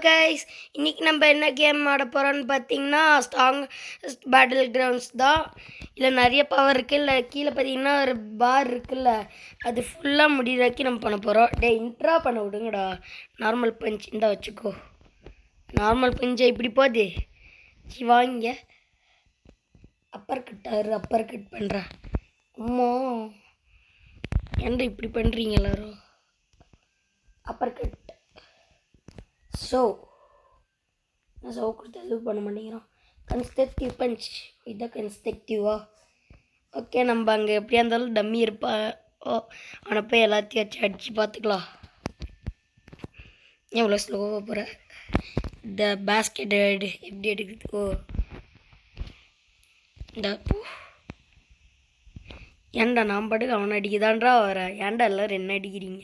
Guys, இன்னைக்கு நம்ம என்ன கேம் ஆட போகிறோன்னு பார்த்தீங்கன்னா ஸ்ட்ராங் பேட்டில் கிரவுண்ட்ஸ் தான். இதில் நிறைய பவர் இருக்குது. இல்லை கீழே பார்த்தீங்கன்னா ஒரு பார் இருக்குல்ல, அது ஃபுல்லாக முடிகிற வரைக்கும் நம்ம பண்ண போகிறோம். இன்ட்ரா பண்ண விடுங்கடா. நார்மல் பஞ்ச் இந்த வச்சுக்கோ. நார்மல் பஞ்சை இப்படி போகுது. வாங்க அப்பர் கட் பண்ணுறா. அம்மா ஏன்டா இப்படி பண்ணுறீங்க எல்லாரும்? அப்பர் கட் நான் கொடுத்து எதுவும் பண்ண மாட்டேங்கிறோம். கன்ஸ்ட்ரக்டிவ் பஞ்ச் இதுதான் கன்ஸ்ட்ரக்டிவா. ஓகே, நம்ம அங்கே எப்படியா இருந்தாலும் டம்மி இருப்பா. அவனை போய் எல்லாத்தையும் வச்சு அடித்து பார்த்துக்கலாம். எவ்வளோ ஸ்லோவாக போகிற இந்த பேஸ்கெட் எப்படி எடுக்கிறதுக்கோ இந்த ஏன்டா நான் பாட்டுக்கு அவனை அடிக்கதான்றா வர. ஏன்டா எல்லோரும் என்ன அடிக்கிறீங்க?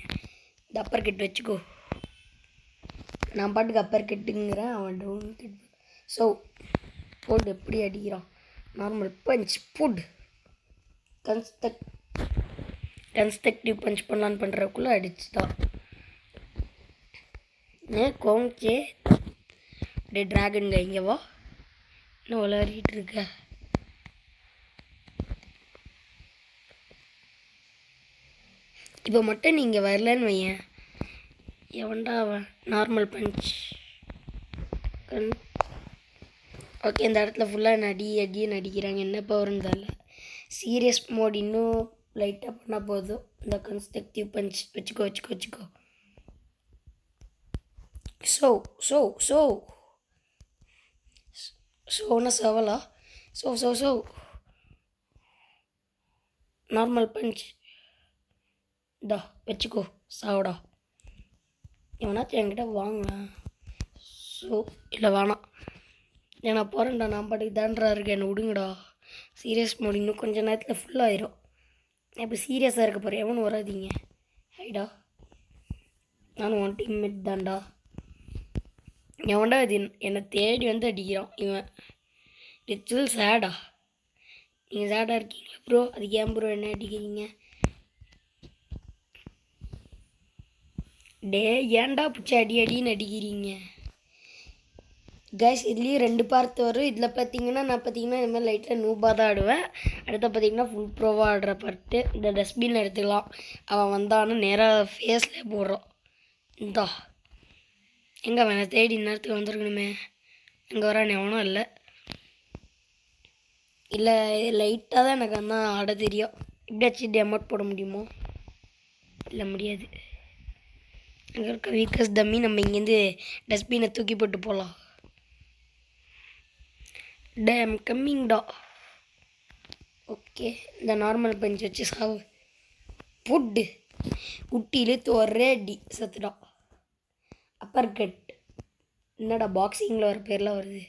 இந்த அப்பர் கட் வச்சுக்கோ. நான் பாட்டுக்கு அப்பர் கட்டுங்கிறேன், அவன் டவுன் கட். ஸோ போடு எப்படி அடிக்கிறான். Normal punch but constructive punch பண்ணலான்னு பண்ணுறதுக்குள்ளே அடிச்சுதான் கோங்கே. அப்படியே ட்ராகன்ங்க இங்கே வா. இன்னும் விளையாடிட்டு இருக்க. இப்போ மட்டும் நீங்கள் வரலன்னு வையன், எவன்டா அவன்? Normal punch. ஓகே, இந்த இடத்துல ஃபுல்லாக அடின்னு அடிக்கிறாங்க. என்ன பவர்னு தெரியல. சீரியஸ் மோட் இன்னும் லைட்டாக பண்ணால் போதும். இந்த கன்ஸ்ட்ரக்டிவ் பஞ்ச் வச்சுக்கோ. சோனா சவலா. ஸோ நார்மல் பஞ்ச் டா வச்சுக்கோ. சாவடா. எவனாச்சும் என்கிட்ட வாங்க. ஸோ இல்லை வேணாம், நான் போகிறேன்டா. நான் பாட்டுக்கு தான்றா இருக்கேன், என்னை விடுங்கடா. சீரியஸ் மோட் இன்னும் கொஞ்சம் நேரத்தில் ஃபுல்லாகிடும். நான் இப்போ சீரியஸாக இருக்க போகிறேன். எவனும் வராதிங்க. ஹைடா, நானும் ஒன் டீம்மேட் தான்டா. எவன்டா இது என்னை தேடி வந்து அடிக்கிறான் இவன். ரிச்சுவல் சேடா. நீங்கள் சேடாக இருக்கீங்களா ப்ரோ? அதுக்கு ஏன் ப்ரோ என்ன அடிக்கிறீங்க? ஏன்டா பிடிச்சி அடின்னு அடிக்கிறீங்க கைஸ்? இதுலேயும் 2 பார்ட் வரும். இதில் பார்த்தீங்கன்னா இந்த மாதிரி லைட்டில் நூபாக தான் ஆடுவேன். அடுத்த பார்த்தீங்கன்னா ஃபுல் ப்ரோவாக ஆடுற பார்ட்டு. இந்த டஸ்ட்பின் எடுத்துக்கலாம். அவன் வந்தான்னு நேராக ஃபேஸில் போடுறோம். இந்தா எங்கே அவனை தேடி நேரத்துக்கு வந்துருக்கணுமே. எங்கே வரான்? எவனும் இல்லை லைட்டாக தான் எனக்கு வந்து ஆட தெரியும். இப்படியாச்சும் டெமோட் போட முடியுமோ? இல்லை முடியாது. அங்கே இருக்க வீக்கஸ்ட் டம்மி. நம்ம இங்கேருந்து டஸ்ட்பினை தூக்கி போட்டு போகலாம். டேம் கம்மிங்டா. ஓகே, இந்த நார்மல் பஞ்ச் வச்சு சாவு. புட்டு உட்டி இழுத்து ஒரே அடி சத்துடா. அப்பர் கட். என்னடா பாக்ஸிங்கில் வர பேர்லாம் வருது?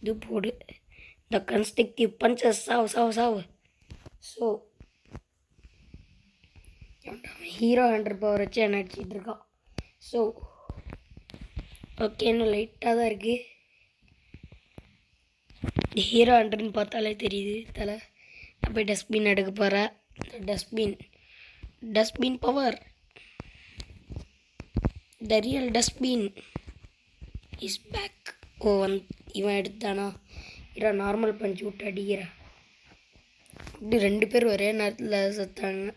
இது போடு. இந்த கன்ஸ்ட்ரக்டிவ் பஞ்சஸ் சாவு. ஸோ ஹீரோ 100 பவர் வச்சு என்ன அடிச்சிட்டு இருக்கான். ஸோ ஓகே, இன்னும் லைட்டாக தான் இருக்குது. ஹீரோ 100ன்னு பார்த்தாலே தெரியுது தலை. நான் போய் டஸ்ட்பின் எடுக்க போகிறேன். Dustbin power. The real dustbin is back. இவன் எடுத்தானா? நார்மல் பஞ்ச் விட்டு அடிக்கிறேன். இப்படி 2 பேர் ஒரே நேரத்தில் செத்தாங்க.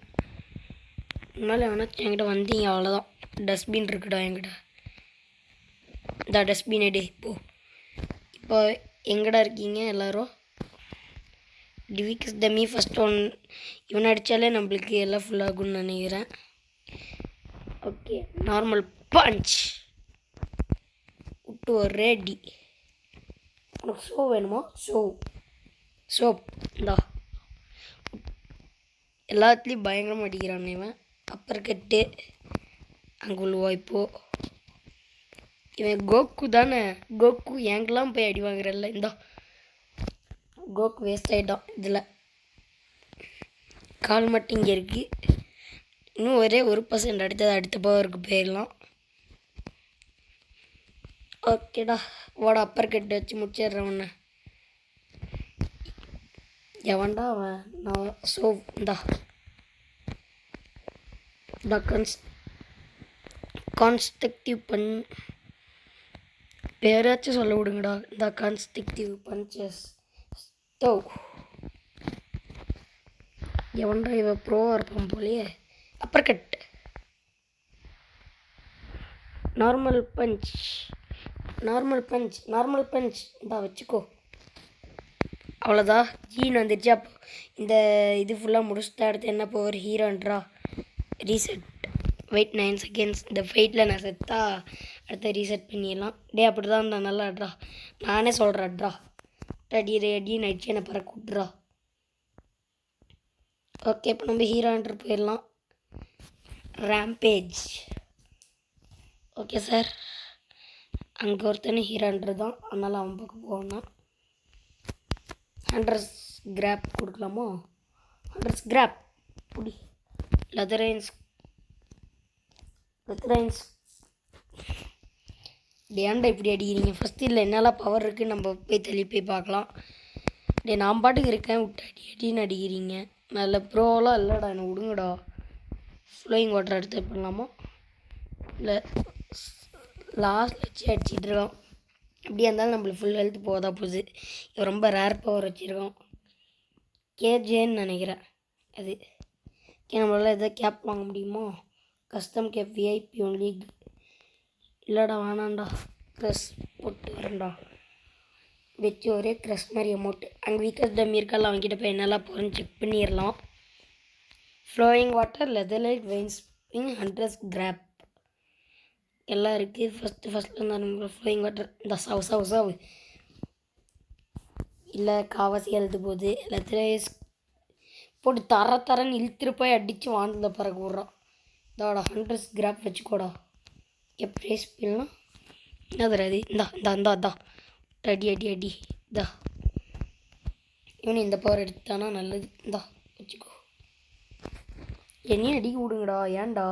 அதனால எவனாச்சும் என்கிட்ட வந்தீங்க அவ்வளோதான். டஸ்ட்பின் இருக்குடா என்கிட்ட. இந்த டஸ்ட்பின் எடு. இப்போ எங்கடா இருக்கீங்க எல்லோரும்? DivX dummy first one. இவனை அடித்தாலே நம்மளுக்கு எல்லாம் ஃபுல்லாகும்னு நினைக்கிறேன். ஓகே, நார்மல் பஞ்ச் விட்டு ஒரே அடி. உனக்கு ஷோ வேணுமா? சோப் இந்தா. எல்லாத்துலேயும் பயங்கரமாக அடிக்கிறான் இவன். அப்பர் கட்டு அங்கே உழுவா. இப்போது இவன் கோக்கு தானே. கோக்கு எங்கெல்லாம் போய் அடி வாங்குறல்ல. இந்தா கோக்கு வேஸ்ட் ஆகிட்டான். இதில் கால் மட்டும் இங்கே இருக்குது. இன்னும் ஒரே 1% அடுத்த பவருக்கு போயிடலாம். ஓகேடா, வாடா அப்பர் கட்டு வச்சு முடிச்சிடுறேன் ஒன்று. எவன்டா அவன்? நான் இந்தா கான்ஸ்ட்ரக்டிவ் பேராச்சும் சொல்ல விடுங்கடா. இந்த கான்ஸ்ட்ரக்டிவ் பஞ்சஸ் ஸ்டவ். எவன்டா இவ ப்ரோவாக இருப்பான் போலையே. Upper cut, normal punch, normal punch இந்தா வச்சுக்கோ. அவ்வளோதான், ஜீன் வந்துடுச்சு. அப்போ இந்த இது ஃபுல்லாக முடிச்சுட்டு அடுத்து என்ன பவர்? ஹீரோன்றா ரீசெட். Wait 9 seconds. இந்த ஃபைட்டில் நான் செத்தா அடுத்த ரீசெட் பண்ணிடலாம். டே அப்படி தான் நான் நல்லாட்ரா, நானே சொல்கிறேன்ட்ரா. அடின்னு அடிச்சு என்னை பறக்க விட்றா. ஓகே, இப்போ நம்ம ஹீரோன்ட்ரு போயிடலாம். ரேம்பேஜ். ஓகே சார், அங்கே ஒருத்தனை ஹீரோன்ட்ரு தான், அதனால் அவன் பக்கம் போகணும். 100 கிராப் கொடுக்கலாமோ? 100 கிராப் புடி. லெதரைன்ஸ் ஏன்டா இப்படி அடிக்கிறீங்க? ஃபஸ்ட்டு இல்லை என்னெல்லாம் பவர் இருக்குது நம்ம போய் தள்ளி போய் பார்க்கலாம். டே நான் பாட்டுக்கு இருக்கேன், விட்டு அடின்னு அடிக்கிறீங்க. நல்ல ப்ரோவெலாம் இல்லைடா, என்னை விடுங்கடா. ஃப்ளோயிங் வாட்டர் எடுத்து பண்ணலாமா? இல்லை லாஸ்ட்டில் வச்சு அடிச்சிட்டு இருக்கோம். எப்படியா இருந்தாலும் நம்மளுக்கு ஃபுல் ஹெல்த் போதா போகுது. இவன் ரொம்ப ரேர் பவர் வச்சுருக்கோம். கேஜேன்னு நினைக்கிறேன் அது. நம்மளால் எதாவது கேப் வாங்க முடியுமோ? Custom cap VIP only. இல்லைடா வேணாண்டா, க்ரெஸ் போட்டு வரேன்டா. வச்சு ஒரே க்ரெஸ் மாதிரி அமௌண்ட்டு. அங்கே வீக்கஸ் டம்மி இருக்கால, அவங்ககிட்ட போய் என்னெல்லாம் போகிறேன்னு செக் பண்ணிடலாம். ஃப்ளோயிங் வாட்டர், லெதர்லைட், வெயின்ஸ், 100 கிராப் எல்லாம் இருக்குது. ஃபஸ்ட்டில் இருந்தால் நம்ம ஃப்ளோயிங் வாட்டர் இந்த சாவு இல்லை காவாசி எழுது போகுது. லெதர்லைஸ் போட்டு தரன்னு இழுத்துட்டு போய் அடித்து வானத்தில் பறக்க விட்றான். இதோட 100 கிராப் வச்சுக்கோடா. ப்ரைஸ் பில்னா என்ன தராது? இந்தா அடி இதா. இவனு இந்த பவர் எடுத்தானா நல்லது. இந்தா வச்சுக்கோ. என்னையும் அடிக்க விடுங்கடா, ஏன்டா?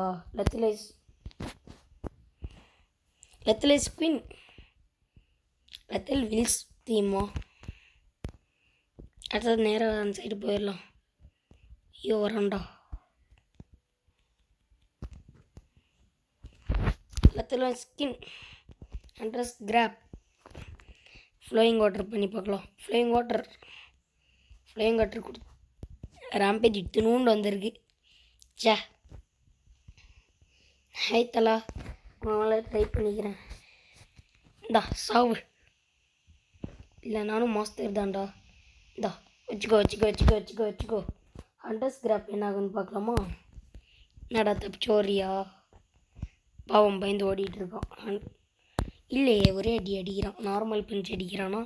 லெத்தலைஸ் குயின், லெத்தல் வில்ஸ் தீமா. அடுத்தது நேராக அந்த சைடு போயிடலாம். ஐயோ வரான்டா. லெத்தலைஸ் ஸ்கின், 100 கிராப். ஃப்ளோயிங் வாட்டர் பண்ணி பார்க்கலாம். ஃப்ளோயிங் வாட்டர் கொடு. ரேம்பேஜ் இத்தினூண்டு வந்திருக்கு. சே ஹை தலா, நான் ட்ரை பண்ணிக்கிறேன். இந்தா சாவு. இல்லை நானும் மாஸ்டர் தான்டா. இந்தா வச்சுக்கோ. 100 கிராப் என்ன ஆகுன்னு பார்க்கலாமா? என்னடா தப்பிச்சோரியா? பாவம் பயந்து ஓடிட்டு இருக்கான். இல்லையே, ஒரே அடிக்கிறான். Normal punch அடிக்கிறானா?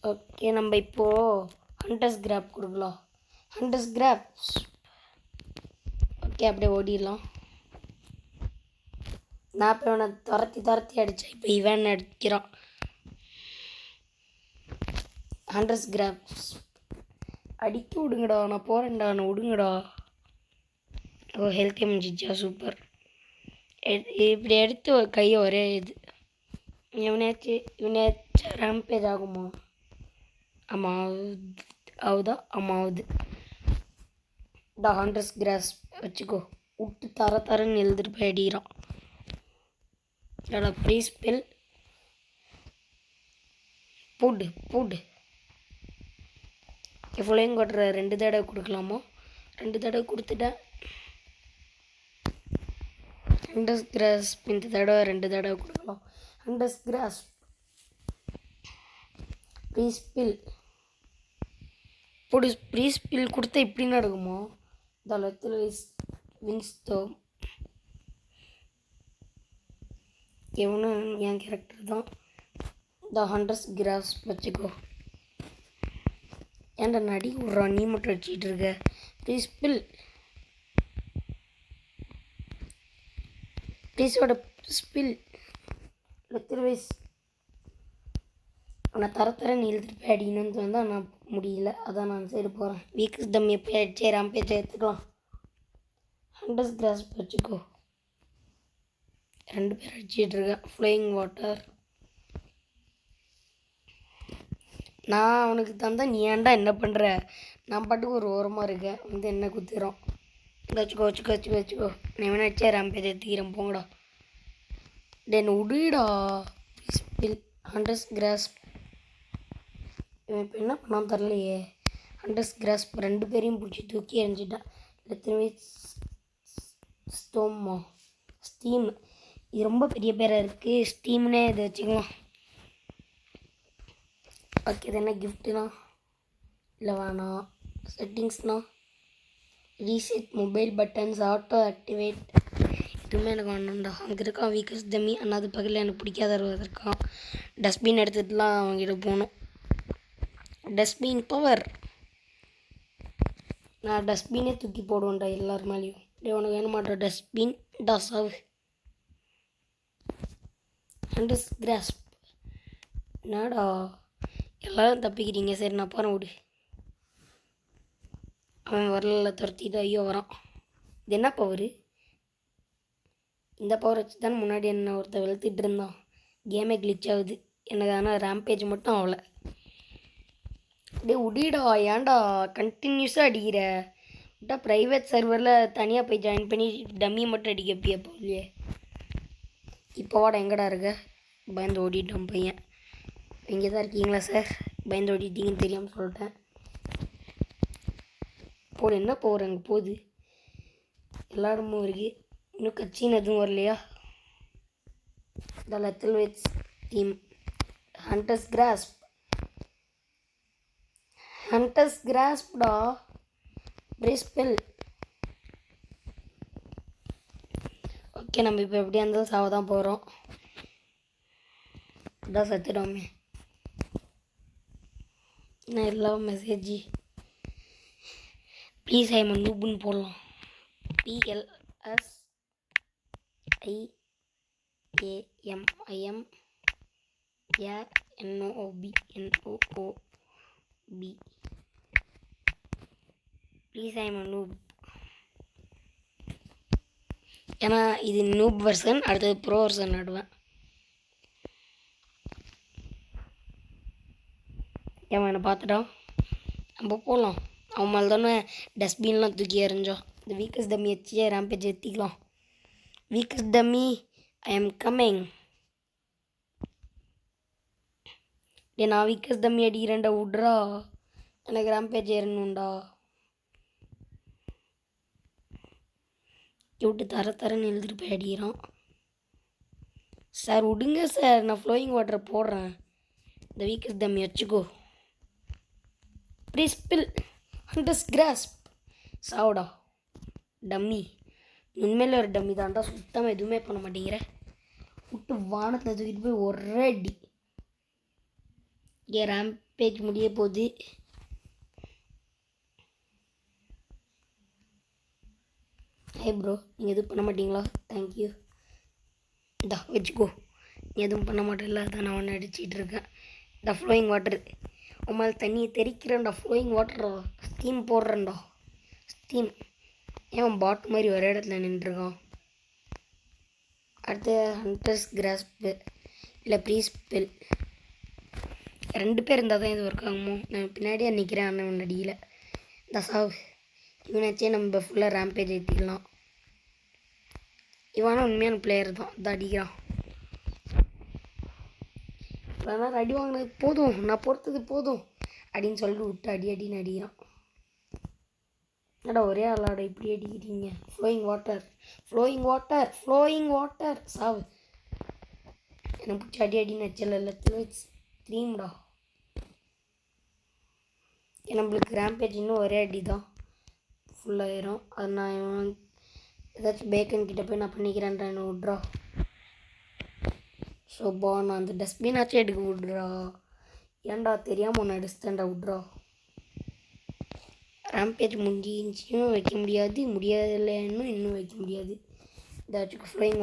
ஓகே, நம்ம இப்போது 100 கிராப் கொடுக்கலாம். 100 கிராப். ஓகே, அப்படியே ஓடிடலாம். நான் இப்போ இவனை துரத்தி அடித்தேன். இப்போ இவன் அடிக்கிறான். 100 கிராப்ஸ் அடிக்க விடுங்கடா, நான் போகிறேன்டா, நான் விடுங்கடா. ஓ ஹெல்த்தே முடிஞ்சிச்சா? சூப்பர். இப்படி எடுத்து கையை ஒரே இது. இவனாச்சும் ரேம்பேஜ் ஆகுமா? ஆமாம் ஆகுது. 100 கிராஸ் வச்சுக்கோ. விட்டு தரன்னு எழுதிட்டு போய் அடிக்கிறான். ப்ளீஸ் பில் போடு. எவ்வளோயும் கொட்டுற 2 தடவை கொடுக்கலாமா? 2 தடவை கொடுத்துட்டேன். 100 கிராஸ் இந்த தடவை 2 தடவை கொடுக்கலாம். 100 கிராஸ். ப்ளீஸ் பில் போடு. ப்ளீஸ் பில் கொடுத்தா இப்படி நடக்குமா? இந்த லெத்தில் வின்ஸ்தோ எவனும் என் கேரக்டர் தான். இந்த 100 கிராஸ் வச்சுக்கோ. ஏன்டா நடி விட்றான், நீ மட்டும் அடிச்சிட்டு இருக்க? Please ப்ளீஸோட spill. லெத்தர்வைஸ் அவனை தரன்னு இழுத்துட்டு போய் அடிக்கணும்னு வந்தால் நான் முடியல, அதான் நான் சைடு போகிறேன். வீக்கஸ் டம் எப்போ அடிச்சே ரேம்பேஜ் எடுத்துக்கலாம். 100 கிராஸ் வச்சுக்கோ. 2 பேர் அடிச்சிட்டு இருக்கேன். ஃப்ளோயிங் வாட்டர் நான் அவனுக்கு தந்தா நீ ஏன்டா என்ன பண்ணுற? நான் பாட்டுக்கு ஒரு ஓரமாக இருக்கேன், வந்து என்ன குத்துறோம். வச்சுக்கோ நீ வேணா வச்சே ரேம்பேஜ் எடுத்துக்கிறேன் போங்கடா. டென் உடுடா ஸ்பில் ஹண்டர்ஸ் கிராஸ். இவன் இப்போ என்ன பண்ணான்னு தரலையே. ஹண்டர்ஸ் கிராஸ் 2 பேரையும் பிடிச்சி தூக்கி எறிஞ்சிட்டான். எத்தனை ஸ்டோமா ஸ்டீம், இது ரொம்ப பெரிய பேராக இருக்குது. ஸ்டீம்னே இதை வச்சுக்கலாம். ஓகே இது என்ன கிஃப்ட்டுனா இல்லை வேணாம். செட்டிங்ஸ்னா reset mobile buttons auto activate, இதுவுமே எனக்கு வேணும்டா. அங்கே இருக்கான் வீக்கஸ் டம்மி, ஆனால் அது பக்கத்தில் எனக்கு பிடிக்காத இருக்கான். டஸ்ட்பின் எடுத்துகிட்டுலாம் அவங்ககிட்ட போகணும். டஸ்ட்பின் பவர், நான் டஸ்ட்பினே தூக்கி போடுவேன்டா எல்லார் மேலேயும். டே உனக்கு வேணும் மாட்டா டஸ்ட்பின் டசாவு. ஹண்டர்ஸ் கிராஸ்ப், என்னடா எல்லோரும் தப்பிக்கிறீங்க. சரி நான் பாரு விடு. அவன் வரல துரத்திட்டு ஐயோ வரான். இது என்ன பவரு? இந்த பவர் வச்சு தான் முன்னாடி என்ன ஒருத்தர் வெளுத்துட்டு இருந்தான். கேமே கிளிச் ஆகுது எனக்கு, ஆனால் ரேம்பேஜ் மட்டும் ஆகலை. டே உடிடா ஏன்டா கண்டினியூஸாக அடிக்கிற? விட்டா ப்ரைவேட் சர்வரில் தனியாக போய் ஜாயின் பண்ணி டம்மியை மட்டும் அடிக்க எப்படியா போகலையே. இப்போ வாடா எங்கடா இருக்க? பயந்து ஓடிட்டோம் பையன். இங்கே தான் இருக்கீங்களா சார்? பயந்து ஓடிட்டீங்கன்னு தெரியாமல் சொல்லிட்டேன். போடு என்ன போகிற அங்கே போகுது. எல்லா இடமும் இருக்குது. இன்னும் கட்சின்னு எதுவும் வரலையா? The lethal wets team hunters grasp. Hunters கிராஸ்ப்டா பிரேஸ்பெல். ஓகே நம்ம இப்போ எப்படியா இருந்தாலும் சாவ தான் போகிறோம். இதான் சத்துட்டோமே. நான் எல்லா மெசேஜ் ப்ளீஸ் ஐ நூபுன்னு போடலாம். PLSIAMIM NOOB. Please I noob. ஏன்னா இது நூப் வெர்ஷன், அடுத்தது ப்ரோ வெர்ஷன் ஆடுவேன். ஏன் என்னை பார்த்துட்டான். நம்ம போகலாம். அவன் மேலே தானே டஸ்ட்பின்லாம் தூக்கி எறிஞ்சோம். இந்த வீக்கஸ் டம்மி வச்சு ரேம்பேஜ் ஏற்றிக்கலாம். Weakest dummy I am coming. டே நான் வீக்கஸ் டம்மி அடிக்கிறேன்டா விட்றா. எனக்கு ரேம்பேஜ் ஏறணும்டா. விட்டு தரன்னு எழுதிட்டு போய் அடிக்கிறான். சார் விடுங்க சார், நான் ஃப்ளோயிங் வாட்டரை போடுறேன். இந்த வீக்கஸ் டம்மி வச்சுக்கோ. ப்ரீஸ்பில் ஹண்டர்ஸ் கிராஸ்ப். சாவுடா டம்மி. உண்மையிலே ஒரு டம்மி தான்டா. சுத்தமாக எதுவுமே பண்ண மாட்டேங்கிற. விட்டு வானத்தில் தூக்கிட்டு போய் ஒரே அடி. ஏன் ரேம்பேஜ் முடிய போகுது. ஹே ப்ரோ நீங்கள் எதுவும் பண்ண மாட்டீங்களா? தேங்க்யூ. இந்தா வச்சுக்கோ. நீ எதுவும் பண்ண மாட்டேல்ல, அதான் நான் ஒன்று அடிச்சிட்டு இருக்கேன். இந்த ஃப்ளோயிங் வாட்டரு உமால் தண்ணியை தெரிக்கிறேன்டா. ஃப்ளோயிங் வாட்டரா ஸ்டீம் போடுறேன்டா. ஸ்டீம் ஏன் பாட் மாதிரி ஒரே இடத்துல நின்றுருக்கான். அடுத்து ஹண்டர்ஸ் கிராஸ்பு இல்லை ப்ரீஸ்பெல். 2 பேர் இருந்தால் தான் இது ஒர்க் ஆகுமோ. நான் பின்னாடியே நிற்கிறேன். அண்ணன் அடியில் இந்த சாவு. இவனாச்சே நம்ம ஃபுல்லாக ரேம்பேஜ் ஏற்றிக்கலாம். இவனா உண்மையான பிளேயர் தான். இதை அடிக்கிறான். ஆனால் அடி வாங்கினது போதும், நான் பொறுத்தது போதும் அப்படின்னு சொல்லிட்டு விட்டு அடின்னு அடிக்கிறான். என்னடா ஒரே ஆளாட இப்படி அடிக்கிறீங்க? ஃப்ளோயிங் வாட்டர் சாவு. என்னை பிடிச்சி அடின்னு வச்சல எல்லாத்தையும் த்ரீம்டா. நம்மளுக்கு ரேம்பேஜ் இன்னும் ஒரே அடி தான் ஃபுல்லாகிடும். அது நான் ஏதாச்சும் பேக்கன் கிட்டே போய் நான் பண்ணிக்கிறேன்டா. என்ன விட்றா. ஸோப்பா நான் அந்த டஸ்ட்பினாச்சும் எடுக்க விட்றா. ஏன்டா தெரியாமல் ஒன்று அடிச்சிட்டேன்டா விட்றா. ரேம்பேஜ் முடிஞ்சியும் வைக்க முடியாது, முடியாதுலன்னு இன்னும் வைக்க முடியாது. ஏதாச்சும் ஃப்ளோயிங்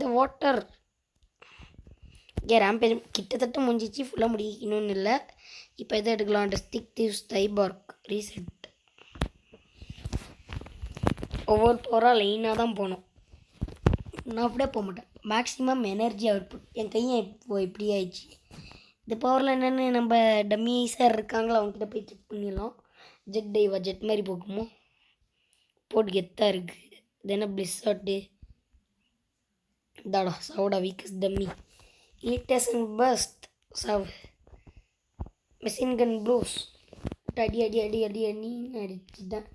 த வாட்டர். ரேம்பேஜ் கிட்டத்தட்ட முடிஞ்சிச்சு. ஃபுல்லாக முடிக்கணும்னு இல்லை. இப்போ எதை எடுக்கலாம்? டிஸ்டிக்டிவ் ஸ்டைபார்க் ரீசெட். ஒவ்வொரு போராக லைனாக தான் போகணும். நான் அப்படியே போக மாட்டேன். Maximum energy output. என் கையை இப்படி ஆயிடுச்சு. இந்த பவரில் என்னென்னு நம்ம டம்மி சார் இருக்காங்களா, அவங்ககிட்ட போய் செக் பண்ணிடலாம். ஜெட் டைவா ஜெட் மாதிரி போக்குமோ. போட்டு கெத்தாக இருக்குது. இது என்ன பிளிஸார்ட்டு தாடா சாவுடா வீக்கஸ் டம்மி. ஈட்டேஷன் பஸ்ட் சாவு. மெஷின் கன் ப்ளூஸ் அடி அடி அடி அடி அடி அடிச்சுட்டேன்.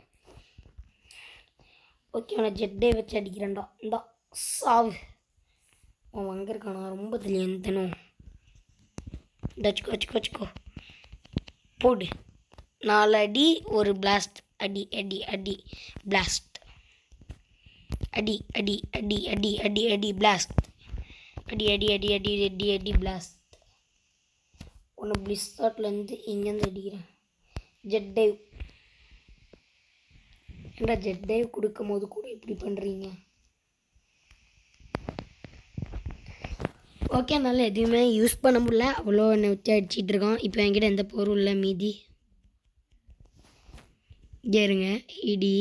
ஓகே அவனை ஜெட்டே வச்சு அடிக்கிறேன்டா. இந்தா சாவு. அவன் அங்கே இருக்கானா ரொம்ப தெரியணும். வச்சுக்கோ வச்சுக்கோ வச்சுக்கோ போடு. 4 அடி ஒரு பிளாஸ்ட். அடி அடி அடி பிளாஸ்ட். அடி அடி அடி அடி அடி அடி பிளாஸ்ட். அடி அடி அடி அடி அடி அடி பிளாஸ்ட். ஒன்று பிளிஸ்டார்ட்லேருந்து இங்கேருந்து அடிக்கிறேன். Jet dive. ஏன்டா ஜெட் டைவ் கொடுக்கும் போது கூட இப்படி பண்ணுறீங்க? ஓகே அதனால் எதுவுமே யூஸ் பண்ண முடியல. அவ்வளோ என்னை வச்சு அடிச்சிட்டு இருக்கான். இப்போ என்கிட்ட எந்த பொருள் இல்லை மீதி. இருங்க இடி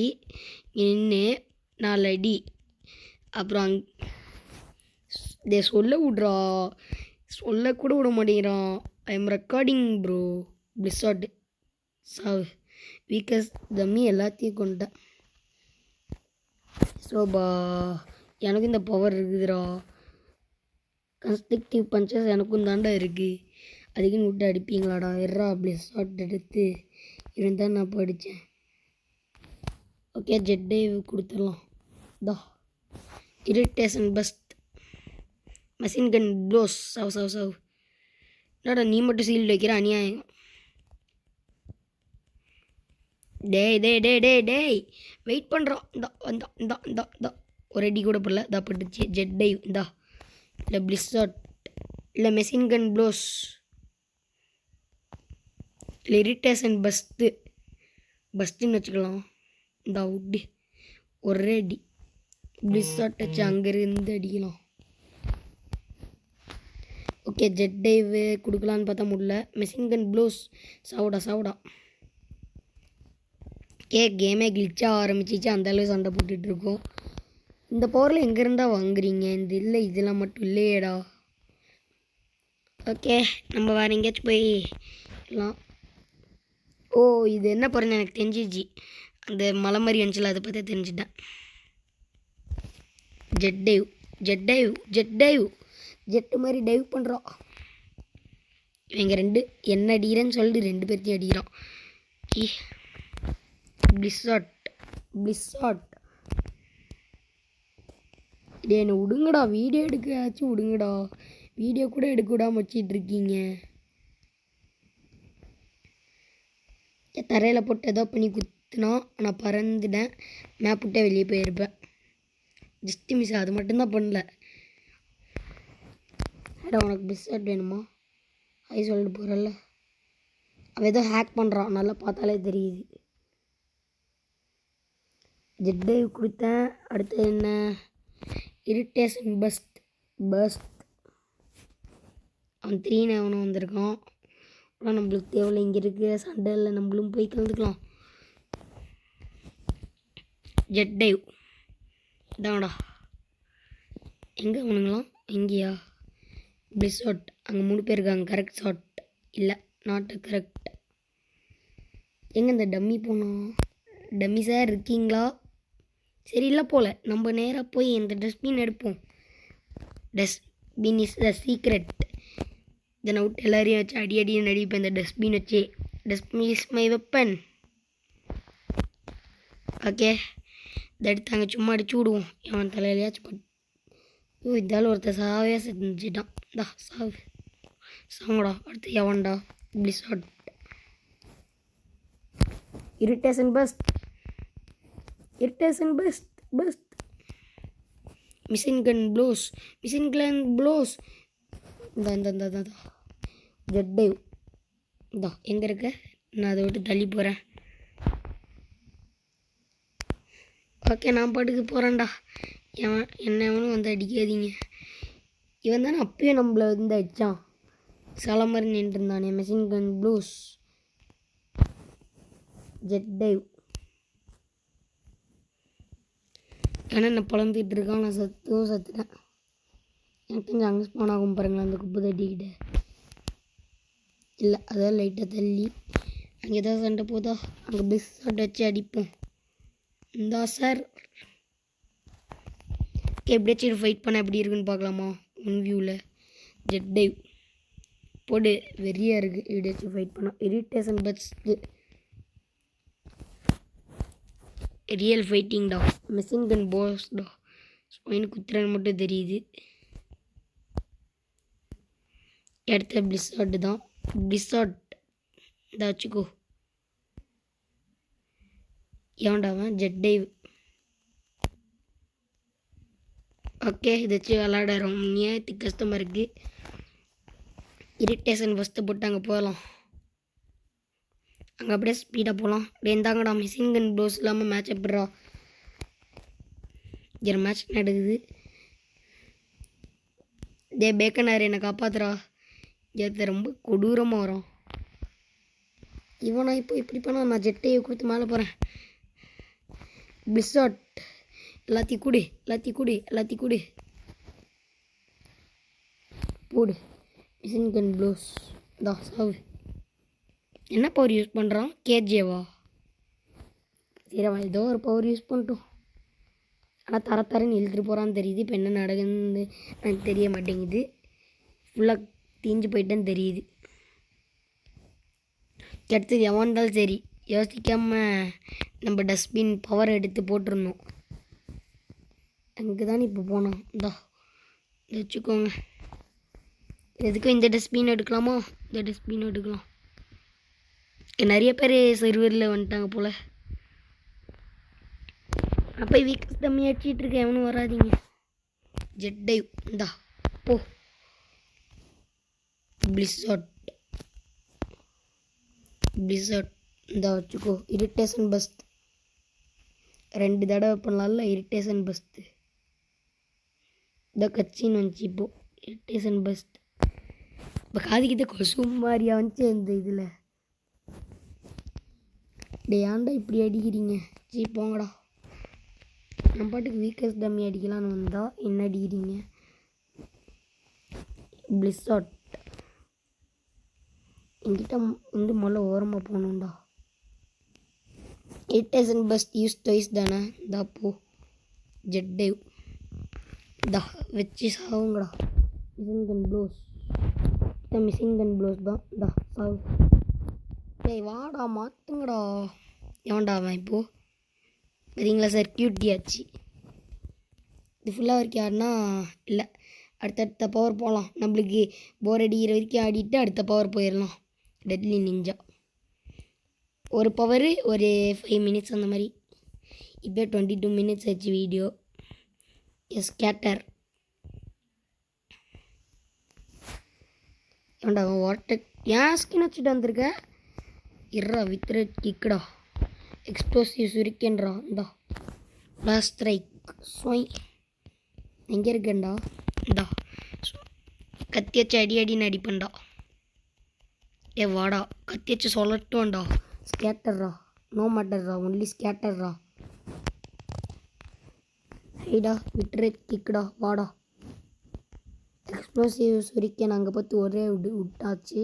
நின்று 4 அடி. அப்புறம் இதை சொல்ல விட்றா. சொல்லக்கூட விட மாட்டேங்கிறான். I am recording bro. பிளிஸார்ட் சாவு. வீக்கஸ் தம்மி எல்லாத்தையும் கொண்டேன். சோபா எனக்கு இந்த பவர் இருக்குதுடா. கன்ஸ்ட்ரக்டிவ் பஞ்சஸ் எனக்கும் தாண்டா இருக்குது. அதுக்குன்னு விட்டு அடிப்பீங்களாடா? எர்ரா பிளிஸார்ட் எடுத்து இருந்தால் நான் படித்தேன். ஓகே ஜெட் டைவ் கொடுத்துடலாம். தா irritation burst. Machine gun blows சாவு சாவு சாவு. என்னடா நீ மட்டும் சீல்டு வைக்கிற அநியாயம். டேய் டேய் டேய் டேய் டேய் வெயிட் பண்ணுறோம். இந்தா இந்தா இந்தா இந்தா இந்தா ஒரு அடி கூட போடல. இதா பட்டுச்சு. ஜெட் டைவ் இந்தா. இல்லை பிளிஸார்ட் இல்லை மெஷின் கன் ப்ளோஸ் இல்லை இரிட்டேஷன் பஸ்ட்டுன்னு வச்சுக்கலாம். இந்த அவுட்டு ஒரே அடி. பிளிஸார்ட் வச்சு அங்கேருந்து அடிக்கலாம். ஓகே ஜெட் டைவ் கொடுக்கலான்னு பார்த்தா முடியல. மெஷின் கன் ப்ளோஸ் சாவுடா சாவுடா. கேமே கிளிச்சாக ஆரம்பிச்சிச்சு. அந்தளவு சண்டை போட்டுட்ருக்கோம். இந்த பவரில் எங்கேருந்தா வாங்குறீங்க? இந்த இல்லை இதெல்லாம் மட்டும் இல்லையேடா. ஓகே நம்ம வேறு எங்கேயாச்சும் போய்லாம். ஓ இது என்ன போகிறேன்னு எனக்கு தெரிஞ்சிச்சு. அந்த மலை மாதிரி இருந்துச்சுல அதை பற்றி தெரிஞ்சுட்டேன். Jet dive jet dive jet dive jet மாதிரி டைவ் பண்ணுறோம். இவங்க ரெண்டு என்ன அடிக்கிறேன்னு சொல்லிட்டு 2 பேர்த்தையும் அடிக்கிறான். பிளிஸார்ட் பிளிஸார்ட் இதே என்ன விடுங்கடா. வீடியோ எடுக்காச்சும் விடுங்கடா. வீடியோ கூட எடுக்க விடாமல் வச்சிட்ருக்கீங்க. தரையில் போட்டு ஏதோ பண்ணி குத்துனா நான் பறந்துட்டேன். மேப் விட்டே வெளியே போயிருப்பேன். ஜஸ்ட்டு மிஸ் அது மட்டும்தான் பண்ணல. ஏடா உனக்கு பிளிஸார்ட் வேணுமா? அது சொல்லிட்டு போகிறல்ல. அவன் ஏதோ ஹேக் பண்ணுறான். நல்லா பார்த்தாலே தெரியுது. ஜெட் டைவ் கொடுத்தேன். அடுத்து என்ன? Irritation first. அவன் 3 அவனும் வந்திருக்கான். ஆனால் நம்மளுக்கு தேவையில்லை. இங்கே இருக்கிற சண்டையில் நம்மளும் போய் கலந்துக்கலாம். ஜெட் டைவ் தான்டா. எங்கே அவனுங்களாம்? எங்கேயா? பிளிஸார்ட் அங்கே 3 பேர் இருக்காங்க. கரெக்ட் ஷாட் இல்லை நாட் கரெக்ட். எங்கே இந்த டம்மி போனோம்? டம்மி சார் இருக்கீங்களா? சரி இல்லை போல். நம்ம நேராக போய் இந்த டஸ்ட்பின் எடுப்போம். Dustbin is the secret. இதனை விட்டு எல்லாரையும் வச்சு அடி அடின்னு அடிப்பேன். இந்த டஸ்ட்பின் வச்சு. Dustbin is my weapon. Okay இதை எடுத்து அங்கே சும்மா அடிச்சு விடுவோம். அவன் தலையிலையாச்சும் இதால் ஒருத்தர் சாவே செஞ்சுட்டான். தா சாவு சாங்கடா. அடுத்து எவன்டா? Blizzard. Irritation burst machine gun blows இந்த ஜெட் டைவ் இந்தா. எங்கே இருக்க? நான் அதை விட்டு தள்ளி போகிறேன். ஓகே நான் பாட்டுக்கு போகிறேன்டா. எவனும் வந்து அடிக்காதீங்க. இவன் தானே அப்பயும் நம்மளை வந்து அடித்தான். சில மாதிரி நின்றுருந்தானே. Machine gun blows jet dive. ஏன்னா நான் பழந்துக்கிட்டு இருக்கான். நான் சத்துட்டேன். எனக்கு கொஞ்சம் அங்கே ஸ்பான் ஆகும் பாருங்களேன் அந்த குப்பை தட்டிக்கிட்ட. இல்லை அதான் லைட்டாக தள்ளி அங்கே ஏதாவது சண்டை போதா அங்கே பிளிஸார்ட் வச்சு அடிப்போம். இந்தா சார். எப்படியாச்சும் ஃபைட் பண்ண எப்படி இருக்குன்னு பார்க்கலாமா? ஒன் வியூவில் ஜெட் டைவ் போடு. வெறியாக இருக்குது எப்படியாச்சும் ஃபைட் பண்ண. இரிட்டேஷன் பஸ்ட்டு ரியல் ஃபைட்டிங்டா. மிஷின் கன் போஸ்டா. ஸ்பைன் குத்துறன்னு மட்டும் தெரியுது. அடுத்த பிளிஸார்டு தான். பிளிஸார்ட் இதை வச்சுக்கோ. ஏன்டாவன் ஜெட் டைவ். ஓகே இதை வச்சு விளாடுறோம். நேற்றுக்கு கஷ்டமாக இருக்குது. இரிட்டேஷன் ஃபஸ்ட்டு போட்டு அங்கே போகலாம். அங்கே அப்படியே ஸ்பீடாக போகலாம். இருந்தாங்கடா மிஷின் கன் ப்ளோஸ் இல்லாமல் மேட்ச் எப்படா. ஒரு மேட்ச் நடக்குது. பேக்கனார் என்னை காப்பாத்துறா. ஏற்ற ரொம்ப கொடூரமாக வரும். இவனா இப்போ இப்படி பண்ணால் நான் ஜெட்டையை கொடுத்து மேலே போகிறேன். பிளிஸார்ட் எல்லாத்தையும் கூடு. எல்லாத்தையும் கூடு போடு. மிஷின் கன் ப்ளோஸ் தான் சாவு. என்ன பவர் யூஸ் பண்ணுறான்? கேஜேவா? சரி அவன் ஏதோ ஒரு பவர் யூஸ் பண்ணிட்டோம். ஆனால் தரன்னு இழுத்துட்டு போகிறான்னு தெரியுது. இப்போ என்ன நடக்குதுன்னு எனக்கு தெரிய மாட்டேங்குது. ஃபுல்லாக தீஞ்சு போயிட்டேன்னு தெரியுது. அடுத்தது எவன் இருந்தாலும் சரி யோசிக்காமல் நம்ம டஸ்ட்பின் பவர் எடுத்து போட்டுருந்தோம். அங்கே தானே இப்போ போனோம். இந்தா வச்சுக்கோங்க. எதுக்கும் இந்த டஸ்ட்பின் எடுக்கலாமா? இந்த டஸ்ட்பின் எடுக்கலாம். நிறைய பேர் சர்வரில் வந்துட்டாங்க போல். அப்போ வீக் கம்மி அடிச்சிட்டு இருக்கேன். எவனும் வராதிங்க. ஜெட் டைவ் இந்தா போ. பிளிஸார்ட் இந்தா வச்சுக்கோ. இரிட்டேஷன் பஸ்ட் 2 தடவை பண்ணலாம்ல. இரிட்டேஷன் பஸ்ட்டு இந்த கட்சின்னு வந்துச்சு. இப்போது இரிட்டேஷன் பஸ்ட் இப்போ காதிக்கிட்ட கொசு மாதிரியா வந்துச்சு இந்த இதில். ஏன்டா இப்படி அடிக்கிறீங்க? போங்கடா. நம்ம பாட்டுக்கு வீக்கஸ்ட் டம்மி அடிக்கலான்னு வந்தால் என்ன அடிக்கிறீங்க? பிளிஸார்ட் என்கிட்ட வந்து முதல்ல ஓரமாக போகணுண்டா. இரிட்டேஷன் பஸ்ட் யூஸ் டாய்ஸ் தானே. இதா போ. ஜெட் டைவ் தா வச்சு சாவுங்கடா. Machine gun blows machine gun blows தான். தா சாவு. டேய் வாடா மாற்றுங்கடா. எவன்டா அவன் இப்போது? சரிங்களா சர்க்கியூட்டி ஆச்சு. இது ஃபுல்லாக வரைக்கும் ஆடினா இல்லை. அடுத்தடுத்த பவர் போகலாம். நம்மளுக்கு போர் அடிக்கிற வரைக்கும் ஆடிட்டு அடுத்த பவர் போயிடலாம். டெட்லி நிஞ்சா ஒரு பவர் ஒரு 5 மினிட்ஸ் அந்த மாதிரி. இப்போ 22 மினிட்ஸ் ஆச்சு வீடியோ. ஸ்கேட்டர் ஏன்டா அவன் வாட்டர் ஏன் ஸ்கின் வச்சுட்டு வந்திருக்க? இறா வித்ர கிக்கடா. எக்ஸ்ப்ளோசிவ் சுரிக்கேன்றா. இந்தா லாஸ்ட் ஸ்ட்ரைக் ஸ்வை. எங்கே இருக்கேன்டா? இந்தா கத்தி வச்சு அடின்னு அடிப்பேன்டா. வாடா கத்தி வச்சு சொல்லட்டும்டா. ஸ்கேட்டர்ரா. நோ மேட்டர்ரா. ஒன்லி ஸ்கேட்டர்ரா. ஹைடா விட்ரே கிக்கடா. வாடா எக்ஸ்ப்ளோசிவ் சுரிக்கேன் அங்கே பார்த்து ஒரே விட்டாச்சு.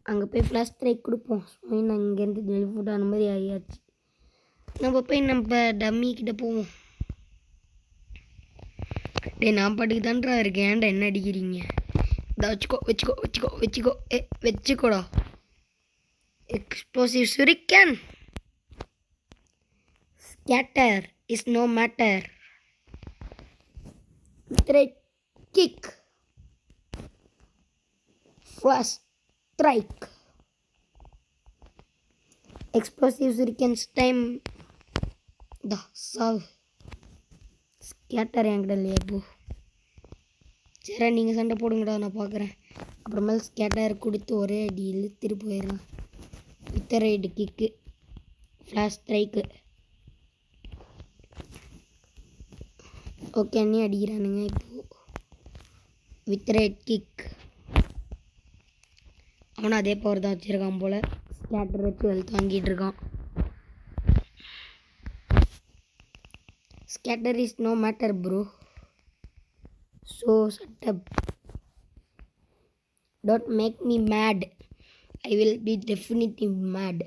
அங்கே போய் ஃப்ளாஷ் ஸ்ட்ரைக் கொடுப்போம். ஸ்வைன் அங்கேருந்து டெலிஃபுட் ஆன மாதிரி ஆகியாச்சு. நம்ம போய் நம்ம டம்மிக்கிட்ட போவோம். நான் பாட்டுக்கு தான்டா இருக்கேன். ஏன்டா என்ன அடிக்கிறீங்க? இதை வச்சுக்கோ. வச்சுக்கோடா. Explosive shuriken. Scatter is no matter. Thread kick. First strike. Explosive shurikens time. த சாவ். ஸ்கேட்டர் என்கிட்ட இல்லையா இப்போ? சரி நீங்கள் சண்டை போடுங்கடா நான் பார்க்குறேன். அப்புறமேல் ஸ்கேட்டர் கொடுத்து ஒரே அடி இழுத்துட்டு போயிடலாம். With ride kick. Flash strike. Okay அண்ணி அடிக்கிறானுங்க இப்போது. With ride kick. அவனும் அதே பவர் தான் வச்சுருக்கான் போல். ஸ்கேட்டர் வச்சு வெல்த் வாங்கிட்டு இருக்கான். Scatter is no matter bro. So shut up. Don't make me mad. I will be definitely mad.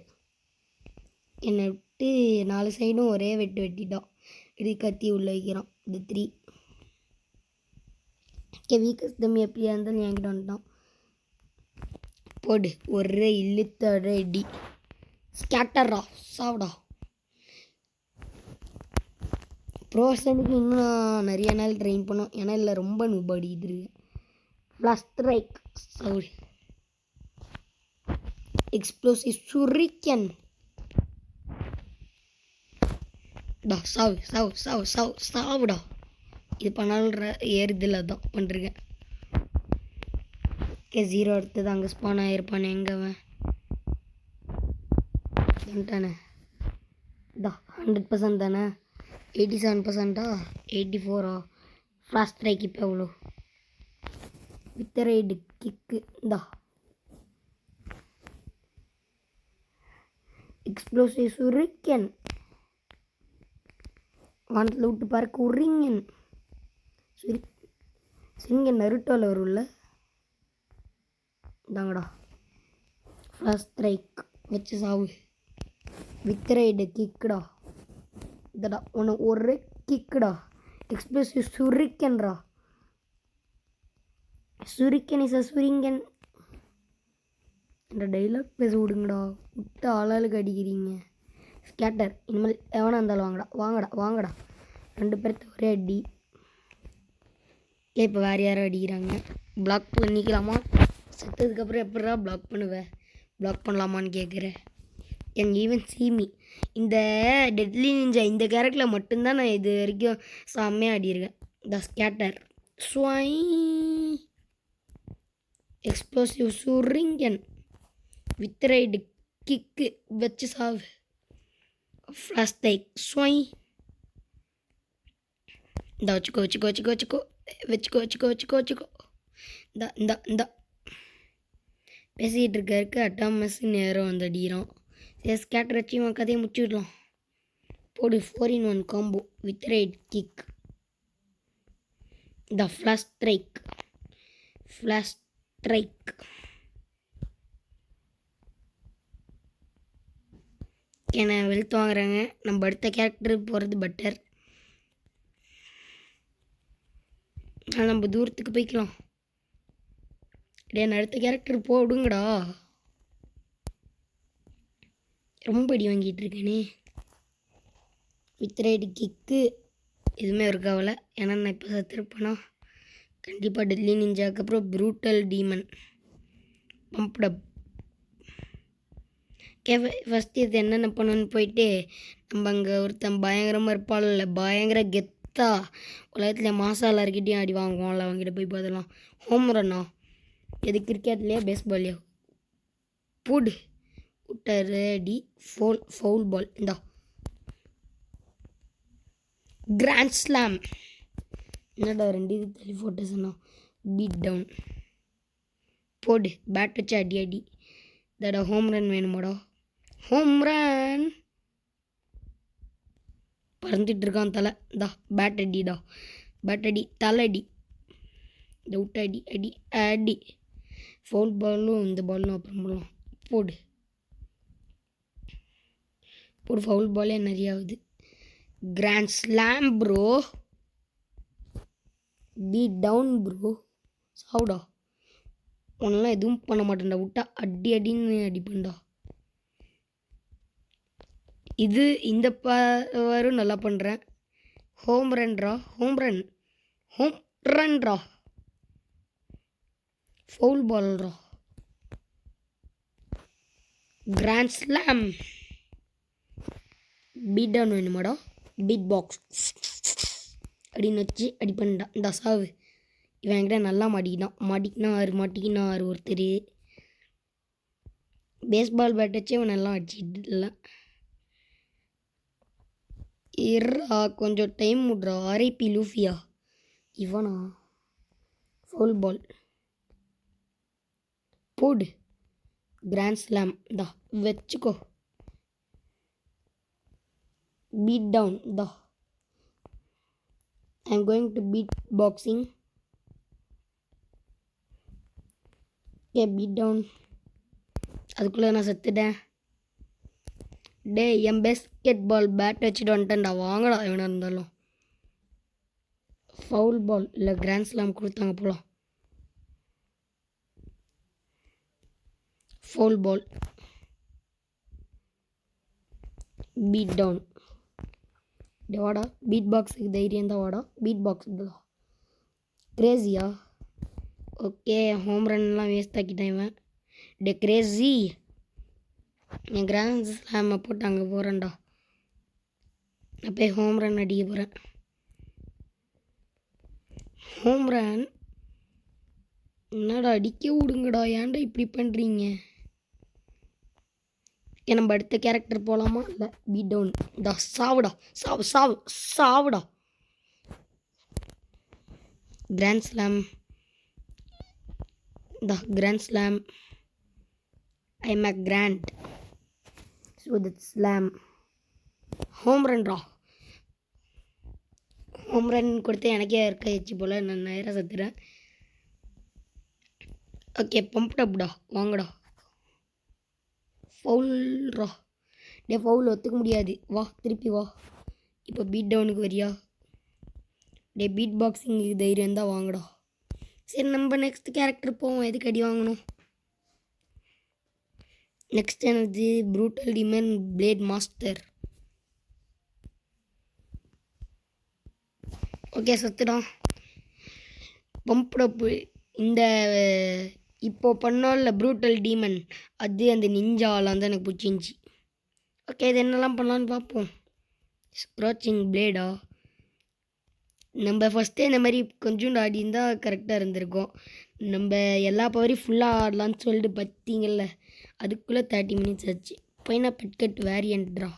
என்னை வெட்டு 4 சைடும் ஒரே வெட்டு வெட்டிட்டோம். இது கத்தி உள்ளே வைக்கிறோம். இது 3. வீக்கஸ் தம்பி எப்படியா இருந்தாலும் என்கிட்ட வந்துட்டான். போடு ஒரே இழுத்தோட அடி. ஸ்கேட்டர்ரா சாப்பிடா. ப்ரோசனுக்கு இன்னும் நான் நிறைய நாள் ட்ரெயின் பண்ணோம். ஏன்னா இல்லை ரொம்ப நூப் அடிக்குது. Flash strike sorry explosive shuriken. டா சாவு சாவு சாவு சாவு சாவுடா. இது பண்ணாலும் ஏறுதில்ல தான் பண்ணிருக்கேன். 0 எடுத்தது அங்கே ஸ்பான் ஆகிருப்பானே எங்கே அவன் தானே. டா 100% தானே. 87%. 84. ஃப்ளாஷ் ஸ்ட்ரைக் இப்போ எவ்வளோ. With ride kick. இந்தா எக்ஸ்ப்ளோசிவ் சுரிக்கன். வானத்தில் விட்டு பார்க்க உரிங்கன். சிங்கன் நருட்டோவில் வரும்ல. இந்தாங்கடா ஃப்ளாஷ் ஸ்ட்ரைக் வச்சு சாவு. With ride கிக்குடா. இதடா ஒன்று ஒரு கிக்குடா. எக்ஸ்ப்ளோசிவ் சுரிக்கன்ரா. சுரிக்கன் is a சுரிங்கன். இந்த டைலாக் பேச விடுங்கடா. விட்டு ஆளாளுக்கு அடிக்கிறீங்க. ஸ்கேட்டர் இனிமேல் எவனா இருந்தாலும் வாங்கடா வாங்கடா வாங்கடா. 2 பேர்த்து ஒரே அடி. இப்போ வேறு யாரும் அடிக்கிறாங்க. பிளாக் பண்ணிக்கலாமா? செத்ததுக்கப்புறம் எப்படா பிளாக் பண்ணுவேன்? பிளாக் பண்ணலாமான்னு கேட்குறேன். என் ஈவன் சீமி இந்த டெட்லி நிஞ்சா இந்த கேரக்டரில் மட்டும்தான் நான் இது வரைக்கும் செம்மையாக ஆடியிருக்கேன். The scatter sway explosive shuriken with ride kick வச்சு சாவு. Flash strike sway. இந்த வச்சுக்கோ வச்சுக்கோ வச்சுக்கோ வச்சுக்கோ வச்சுக்கோ வச்சுக்கோ வச்சுக்கோ வச்சுக்கோ. இந்த பேசிக்கிட்டு இருக்க அட்டாமஸ் நேரம் வந்து அடிக்கிறோம். சரி ஸ்கேட்டர் வச்சு இவன் கதையை முடிச்சுடலாம். போடு 4-in-1 combo with ride kick. The flash strike. Flash strike. ஏன்னா வெளுத்து வாங்குறாங்க. நம்ம அடுத்த கேரக்டர் போகிறது பெட்டர். ஆனால் நம்ம தூரத்துக்கு போய்க்கலாம். டே அடுத்த கேரக்டர் போடுங்கடா. ரொம்ப அடி வாங்கிட்டு இருக்கேனே. வித் ரைடு கிக்கு எதுவுமே இருக்காவல. ஏன்னா நான் இப்போ சத்திருப்பேனா கண்டிப்பாக டெட்லி நிஞ்சாக்கு அப்புறம் ப்ரூட்டல் டீமன் பம்ப்டப். ஃபஸ்ட்டு இது என்னென்ன பண்ணணுன்னு போயிட்டு நம்ம அங்கே ஒருத்தன் பயங்கரமாக இருப்பாள். பயங்கர கெத்தா உலகத்தில் மாசா எல்லாருக்கிட்டையும் அடி வாங்குவோம்ல. அவங்ககிட்ட போய் பார்த்தலாம். ஹோம் ரன்னா எது கிரிக்கெட்லையா பேஸ்பால்லையா? புட் விட்டார் அடி. ஃபவுல் பால். இந்தா கிராண்ட் ஸ்லாம். என்னடா 2 இது தள்ளி போட்டு சொன்னா. Beat down. போடு பேட் வச்சு அடி அடி. இதடா ஹோம் ரன் வேணுமாடா. Home run. பறந்துட்டு இருக்கான் தலை. இந்தா பேட் அடிடா. பேட் அடி தலை அடி. இந்த விட்டு அடி அடி அடி. ஃபவுல் பாலும் இந்த பாலும் அப்புறம் போடலாம். போடு போடு. ஃபவுல் பாலே நிறைய ஆகுது. Grand slam bro. Beat down bro. சாவுடா. உன்னெல்லாம் எதுவும் பண்ண மாட்டேன்டா. விட்டா அடி அடின்னு அடிப்பேன்டா. இது இந்த பவரும் நல்லா பண்ணுறேன். ஹோம் ரன்ரா. Home run. ஹோம் ரன்ரா. ஃபவுல் பால்ரா. Grand slam. பீட் டவுன் வேணுமாடா. பீட் பாக்ஸ் அப்படின்னு வச்சு அடி பண்ணிட்டா. இந்த சாவு. இவன் என்கிட்ட நல்லா மாட்டிக்கினார் ஒருத்தர். பேஸ்பால் பேட் வச்சு இவன் நல்லா அடிச்சிட்டு இல்லை. இருறா கொஞ்சம் டைம் விட்றா. ஆர்ஐபி லூஃபியா இவனா. Foul ball. போடு கிராண்ட் ஸ்லாம். தா வச்சுக்கோ. Beat down. தா I am going to beat boxing. Beat down. அதுக்குள்ளே நான் செத்துட்டேன். டே என் பேஸ்கெட் பால் பேட் வச்சுட்டு வந்துட்டேன்டா, வாங்கடா எவனாக இருந்தாலும். ஃபவுல் பால் இல்லை கிராண்ட் ஸ்லாம் கொடுத்தாங்க போகலாம். Foul ball. Beat down. டே வாடா, பீட் பாக்ஸுக்கு தைரியம் தான் வாடா. பீட் பாக்ஸ் தான் கிரேஸியா. ஓகே, ஹோம் ரன்லாம் வேஸ்ட் ஆக்கிட்டேன் இவன். டே கிரேஸி, என் கிராண்ட் ஸ்லாமை போட்டு அங்கே போகிறேன்டா. நான் போய் ஹோம் ரன் அடிக்க போகிறேன். ஹோம் ரன் என்னடா, அடிக்க விடுங்கடா, ஏன்டா இப்படி பண்ணுறீங்க? நம்ம அடுத்த கேரக்டர் போகலாமா? இல்லை, பீட் டவுன். டா சாவுடா, சாவு சாவு சாவுடா. Grand slam. The grand slam. I am a grand so the slam. Home ரன்ரா. ஹோம் ரன் கொடுத்து எனக்கே இருக்க ஆச்சு போல், நான் நேராக சத்துறேன். ஓகே, பம்ப்ட் அப்டா, வாங்கடா. ஃபவுல்ரா. டே ஃபவுல் ஒத்துக்க முடியாது, வா திருப்பி வா. இப்போ பீட் டவுனுக்கு வரியா? டே பீட் பாக்ஸிங்கு தைரியம் தான் வாங்கடா. சரி, நம்ம நெக்ஸ்ட் கேரக்டர் போவோம். எதுக்கு அடி வாங்கணும்? நெக்ஸ்ட் எனது ப்ரூட்டல் டிமன் பிளேட் மாஸ்டர். ஓகே, சத்துடா. பம்ப்டப்பு. இந்த இப்போ பண்ணோம்ல ப்ரூட்டல் டீமன், அது அந்த நிஞ்சாலாம் தான் எனக்கு பிடிச்சிருந்துச்சி. ஓகே, இது என்னெல்லாம் பண்ணலான்னு பார்ப்போம். ஸ்க்ராச்சிங் பிளேடா. நம்ம ஃபஸ்ட்டே இந்த மாதிரி கொஞ்சோண்டு ஆடி இருந்தால் கரெக்டாக இருந்திருக்கும். நம்ம எல்லா பவரையும் ஃபுல்லாக ஆடலான்னு சொல்லிட்டு பார்த்தீங்கல்ல, அதுக்குள்ளே 30 மினிட்ஸ் ஆச்சு. பையனா பெட்கட் வேரியண்ட்ரா.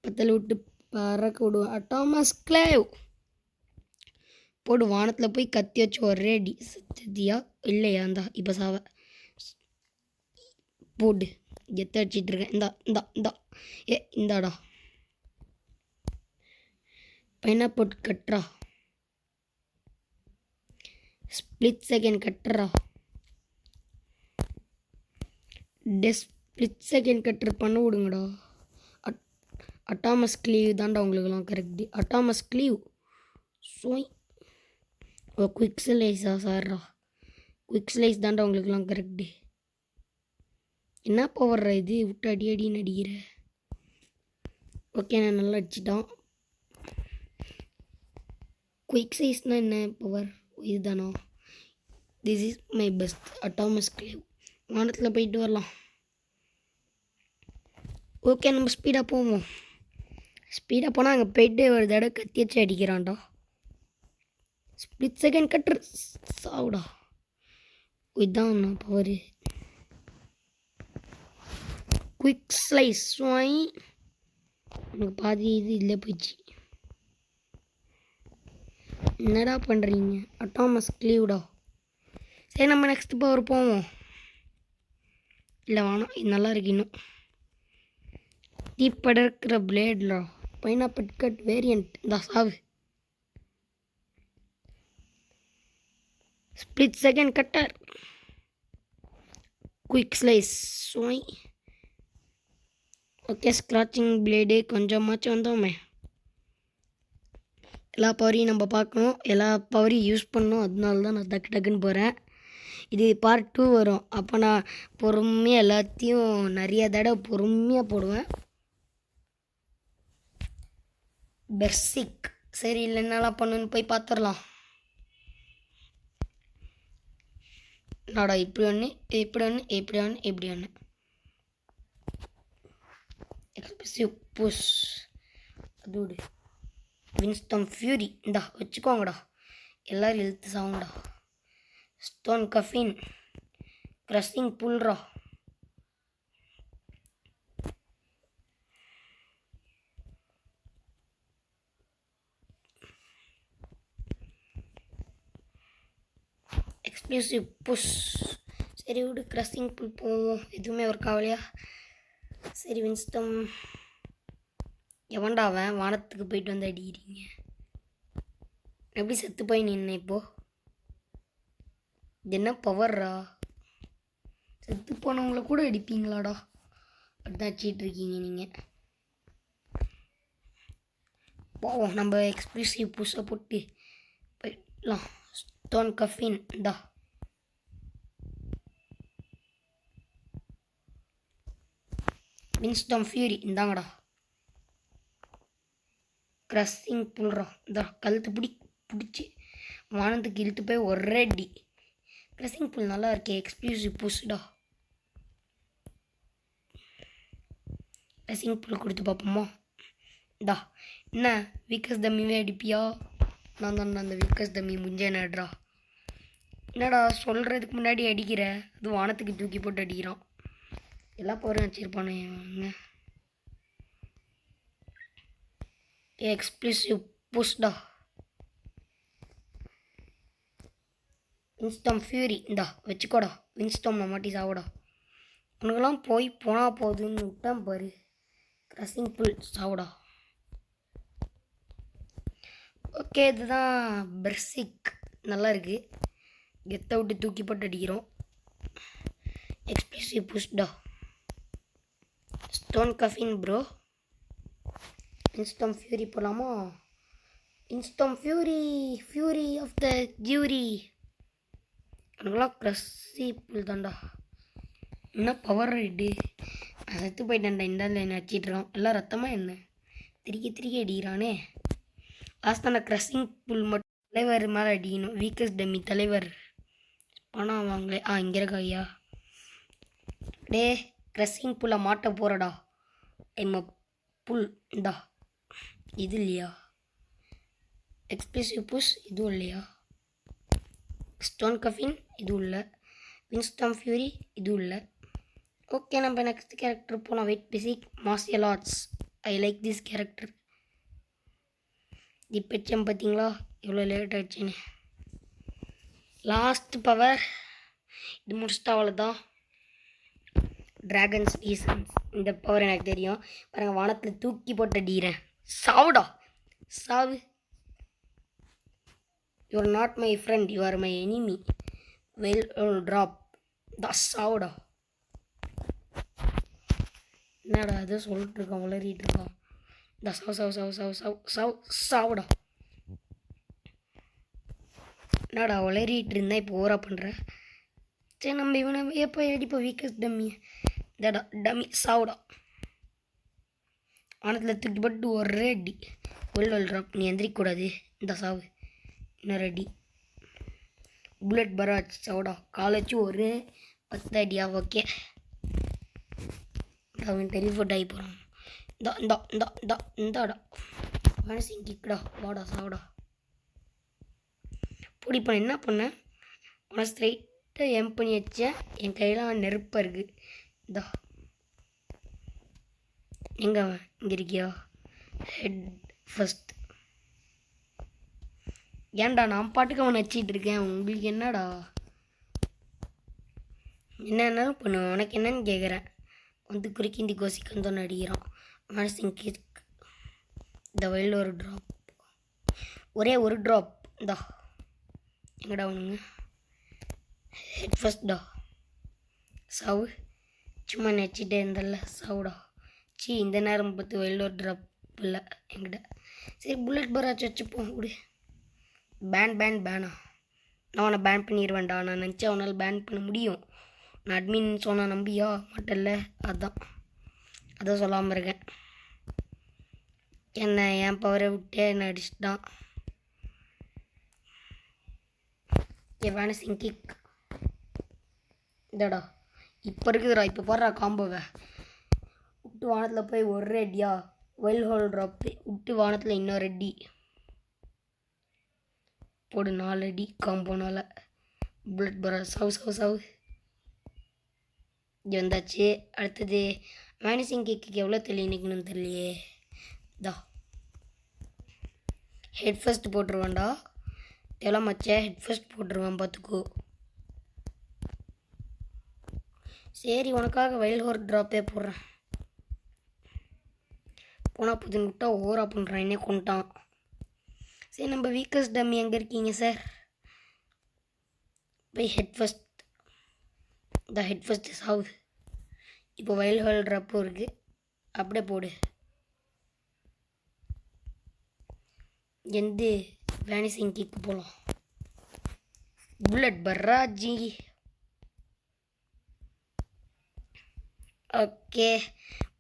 பத்தில் விட்டு பறக்க விடுவோம். அட்டாமஸ் கிளேவ் போடு. வானத்தில் போய் கத்தி வச்சு ஒரே அடி. சத்தியா இல்லையா? இந்தா இப்போ சாவ போடு. கெத்த அடிச்சிட்டு இருக்கேன். இந்தா இந்தா இந்தா இந்தாடா. பையனா போட்டு கட்டுறா. ஸ்பிளிட் செகண்ட் கட்டுறா. ஸ்பிளிட் செகண்ட் கட்டர் பண்ண விடுங்கடா. அட்டாமஸ் கிளீவ் தான்டா உங்களுக்குலாம் கரெக்டு. Atomus cleave. சோய். ஓ, குவிக் ஸ்லைஸா? சார்ரா, குவிக் ஸ்லைஸ் தான்டா உங்களுக்குலாம் கரெக்டு. என்ன பவர்றா இது? விட்டு அடி அடின்னு அடிக்கிற. ஓகே, நான் நல்லா அடிச்சிட்டான். குயிக் சைஸ்னால் என்ன பவர்? இதுதானா? This is my best atomus cleave. வானத்தில் போயிட்டு வரலாம். ஓகே, நம்ம ஸ்பீடாக போவோம். ஸ்பீடாக போனால் அங்கே போயிட்டு ஒரு தடவை கத்தி வச்சு அடிக்கிறான்டா. ஸ்பிளிட் செகண்ட் கட்டுற. சாவுடா. இதுதான் பவர். Quick slice. வாங்கி எனக்கு பாதி இது இல்லை போயிடுச்சு. என்னடா பண்ணுறீங்க? அட்டாமஸ் கிளீவ்டா. சரி, நம்ம நெக்ஸ்ட் பவர் போவோம். இல்லை வேணாம், இது நல்லா இருக்கு. இன்னும் தீப்படக்கிற பிளேட்லா. பைனா பெட்கட் வேரியண்ட். இந்த சாவு. Split second cutter. Quick slice. சோய். Okay, scratching blade. கொஞ்சமாச்சும் வந்தோமே. எல்லா பவரையும் நம்ம பார்க்கணும், எல்லா பவரையும் யூஸ் பண்ணணும். அதனால தான் நான் டக்கு டக்குன்னு போகிறேன். இது பார்ட் 2 வரும். அப்போ நான் பொறுமையாக எல்லாத்தையும் நிறைய தடவை பொறுமையாக போடுவேன். பெர்சிக். சரி, இல்லை என்னெல்லாம் பண்ணுன்னு போய் பார்த்துடலாம். நாடா இப்படி ஒன்று, இப்படி ஒன்று, இப்படி ஒன்று, இப்படி ஒன்று. Expressive push. அதோடு வின்ஸ்டம் ஃபியூரி. இந்தா வச்சுக்கோங்கடா. எல்லோரும் இழுத்து சாவுங்கடா. Stone coffin. க்ரஷிங் புல்ரா. Explosive push. சரி விடு, க்ரஷிங் புல் போவோம். எதுவுமே ஒரு கவலையா? சரி, வின்ஸ்டம். எவன்டா அவன்? வானத்துக்கு போயிட்டு வந்து அடிக்கிறீங்க. எப்படி செத்து போய் நின்ன இப்போது? இது என்ன பவர்ரா? செத்து போனவங்கள கூட அடிப்பீங்களாடா? அப்படிதான் வச்சிட்ருக்கீங்க நீங்கள். போவோம் நம்ம எக்ஸ்ப்ளூசிவ் புஷை போட்டு போயிடலாம். ஸ்டோன் கஃபின் இந்தா. வின்ஸ்டம் ஃபியூரி இந்தாங்கடா. க்ரஷிங் புல்றா இந்த கழுத்து பிடிச்சி வானத்துக்கு இழுத்து போய் ஒரே அடி. க்ரஷிங் புல் நல்லா இருக்கே. எக்ஸ்க்ளூசிவ் புஷ்டா. க்ரஷிங் புல் கொடுத்து பார்ப்போமா? இந்தா. என்ன வீக்கஸ் தம்மிவே அடிப்பியா? நான் தான் அந்த வீக்கஸ் தம்மி முஞ்சே நடுறா. என்னடா சொல்கிறதுக்கு முன்னாடி அடிக்கிற? அது வானத்துக்கு தூக்கி போட்டு அடிக்கிறான். எல்லா பவரும் வச்சுருப்பானே. எக்ஸ்ப்ளூசிவ் புஷ்டா. வின்ஸ்டம் ஃபியூரி இந்தா வச்சுக்கோடா. வின்ஸ்டம் மாட்டி சாவோடா. உனக்கெல்லாம் போனால் போகுதுன்னு விட்டான் பாரு. க்ரஷிங் புல் சாவோடா. ஓகே, இதுதான் பெர்சிக். நல்லா இருக்குது. கெத்தை விட்டு தூக்கி போட்டு அடிக்கிறோம். எக்ஸ்ப்ளூசிவ் புஷ்டா. Stone coffin bro. இன்ஸ்டம் ஃபியூரி போகலாமா? இன்ஸ்டம் ஃபியூரி ஆஃப் த ஜூரி. எனக்குலாம் க்ரஷி புல் தான்டா. என்ன பவர் ரைடு. நான் செத்து போயிட்டேன்டா. இந்த என்ன வச்சிட்ருக்கான். எல்லாம் ரத்தமாக என்ன திருக்கி அடிக்கிறானே. லாஸ்ட்டான க்ரஷிங் புல் மட்டும் தலைவர் மேலே அடிக்கணும். வீக்கஸ் டம்மி தலைவர் பணம் வாங்கல. இங்கே இருக்கா ஐயா. டே க்ரஷிங் புல்லை மாட்ட போகிறடா. எம்ம புல் இந்தா. இது இல்லையா? எக்ஸ்ப்ளூசிவ் புஷ் இதுவும் இல்லையா? ஸ்டோன் கஃபின் இதுவும் இல்லை. வின்ஸ்டம் ஃபியூரி இதுவும் இல்லை. ஓகே, நம்ம நெக்ஸ்ட் கேரக்டர் போகலாம். Wait basic martial arts. I like this character. இப்போ வச்சேன் பார்த்தீங்களா எவ்வளோ லேட் ஆகிடுச்சின்னு. லாஸ்ட் பவர் இது முடிச்சிட்டா அவ்வளோதான். Dragons reasons. இந்த பவர் எனக்கு தெரியும். பாருங்கள், வானத்தில் தூக்கி போட்டு அடிக்கிறேன். சாவுடா சாவு. You are not my friend, you are my enemy. Well drop the சாவுடா. என்னடா அது சொல்லிட்டு இருக்கான், வளரிட்டு இருக்கான். இந்த சாவுடா. என்னடா வளரிட்டு இருந்தால் இப்போ ஓரா பண்ணுற. சரி, நம்ம இவனை எப்போ அடிப்போம். வீக்கஸ் டம்மி இதாடா. டம்மி சாவுடா. வானத்தில் தூக்கி போட்டு ஒரே அடி. Well drop. நீ எந்திரிக்கூடாது. இந்த சாவு. இன்னொரு அடி. புல்லட் பராஜ் சாவுடா. காலேஜ் ஒரு 10 அடியா? ஓகே, அவன் டெலிஃபோர்ட் ஆகி போகிறான். இந்தாடா மனசிங் கிக்கடா. வாடா சாவுடா. பொடி பண்ண என்ன பண்ணேன்? உன ஸ்ட்ரைட்டாக எம் பண்ணி வச்சேன். என் கையெல்லாம் நெருப்பாக இருக்குது. இந்தா. எங்கே அவன்? இங்கே இருக்கியா? Head first. ஏன்டா நான் பாட்டுக்கு அவனை வச்சிட்டு இருக்கேன். உங்களுக்கு என்னடா? என்னன்னாலும் பண்ணுவேன். உனக்கு என்னன்னு கேட்குறேன். வந்து குறுக்கி இந்த கோசிக்கு வந்து அடிக்கிறான். மனசிங் கிக். இந்த வயலில் ஒரு ட்ராப். ஒரே ஒரு ட்ராப். இந்தா. எங்கடா அவனுங்க? ஹெட் ஃபஸ்ட்டா. சாவு. சும்மா நெச்சிட்டே இருந்தல்ல. சாவுடா. இந்த நேரம் பார்த்து வயலில் ஒரு ட்ராப் இல்லை என்கிட்ட. சரி, புல்லட் பராச்சு வச்சுப்போம். விடு. பேனா? நான் அவனை பேன் பண்ணிடுவேன்டா. நான் நினச்சா அவனால் பேன் பண்ண முடியும். நான் அட்மின் சொன்னால் நம்பியா மாட்டல்ல. அதான் சொல்லாமல் இருக்கேன். என்ன என் பவரை விட்டு என்னை அடிச்சிட்டான். வேனசிங் கிக். இதாடா. இப்போ இருக்குதுடா. இப்போ போடுறா காம்போவை. விட்டு வானத்தில் போய் ஒரு அடியா. Well whole drop. விட்டு வானத்தில் இன்னொரு அடி போடு. 4 அடி காம்போனால. புல்லட் பரா. சாவு. இது வந்தாச்சு. அடுத்தது வேனிசிங் கேக்கு எவ்வளோ நிற்கணும்னு தெரியலையே. இதா ஹெட் ஃபஸ்ட் போட்டுருவேன்டா. எவ்வளோ மச்சே ஹெட் ஃபஸ்ட் போட்டுருவேன் பார்த்துக்கோ. சரி, உனக்காக வயல் ஹோர் ட்ராப்பே போடுறேன். போனால் புதுன்னு விட்டா ஓவரா பண்ணுறான். என்னே கொண்டான். சரி, நம்ம வீக்கஸ் டம்மி எங்கே இருக்கீங்க சார்? போய் ஹெட் ஃபஸ்ட். இந்த ஹெட் ஃபஸ்ட்டு சாவு. இப்போ வைல்ட் ஹோல் ட்ராப்பும் இருக்குது, அப்படியே போடு. எந்த வேனிசிங் கிக்கு போகலாம். Bullet barrage. Okay,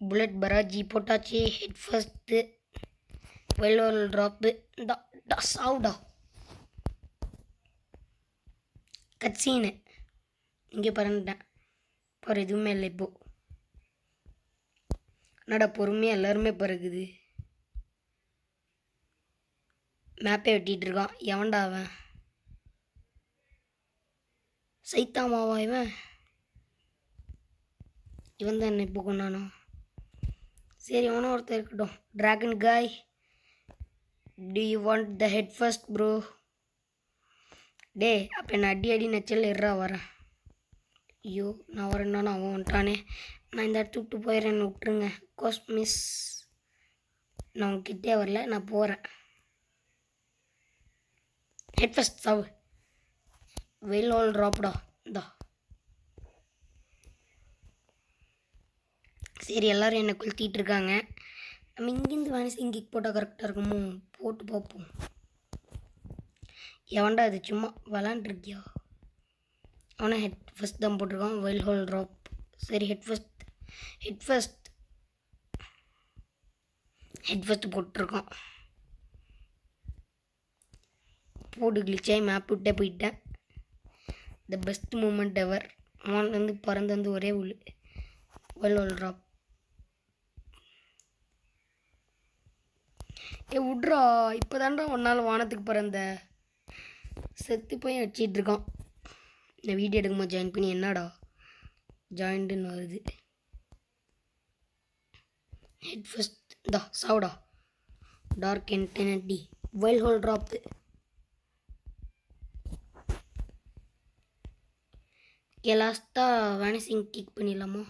bullet barrage போட்டாச்சு. Head first wild hole drop. சாவுடா. கட்சீனு இங்கே பறந்துட்டேன். பாரு எதுவுமே இல்லை இப்போ. என்னடா பொறுமையாக எல்லாருமே பறக்குது. மேப்பே வெட்டிகிட்டு இருக்கான். எவன்டா அவன்? சைத்தாமாவா இவன்? இவன் தான் என்ன இப்போ கொண்டானோ? சரி, எவனோ ஒருத்தர் இருக்கட்டும். Dragon guy, do you want the head first bro? டே, அப்போ என்ன அடி நச்சல் இருறா வரேன். ஐயோ, நான் வரேன்னா அவன் வந்துட்டானே. நான் இந்த இடத்து விட்டு போயிடுறேன்னு விட்டுருங்க. மிஸ், நான் உங்ககிட்டே வரல, நான் போகிறேன். ஹெட் ஃபர்ஸ்ட் சாவு. வெயில் ஹோல் ட்ராப்டா. இந்தா. சரி, எல்லோரும் என்னை கொளுத்திட்டு இருக்காங்க. நம்ம இங்கேருந்து வேனிசிங் கிக் போட்டால் கரெக்டாக இருக்குமோ? போட்டு பார்ப்போம். எவன்டா அது? சும்மா விளாண்டுருக்கியா? அவனை ஹெட் ஃபர்ஸ்ட் தான் போட்டிருக்கான். Wild whole drop. சரி, ஹெட் ஃபர்ஸ்ட் போட்டிருக்கான். போட்டு கிளிச்சாய் மேப் விட்டே போயிட்டேன். த பெஸ்ட் மூமெண்ட் எவர். அவன் வந்து பறந்து வந்து ஒரே உள்ள வைல்ட் ஹோல் ட்ராப். விட்றா, இப்போ தான்டா ஒரு நாள் வானத்துக்கு பறந்த. செத்து போய் வச்சிட்ருக்கான். இந்த வீடியோ எடுக்கும்போது ஜாயின் பண்ணி என்னடா ஜாயின்ட்டுன்னு வருது. ஹெட் ஃபர்ஸ்ட் சாவுடா. Dark infinity. Wild hole drop. லாஸ்ட்டாக வேனிசிங் கிக் பண்ணிடலாமா?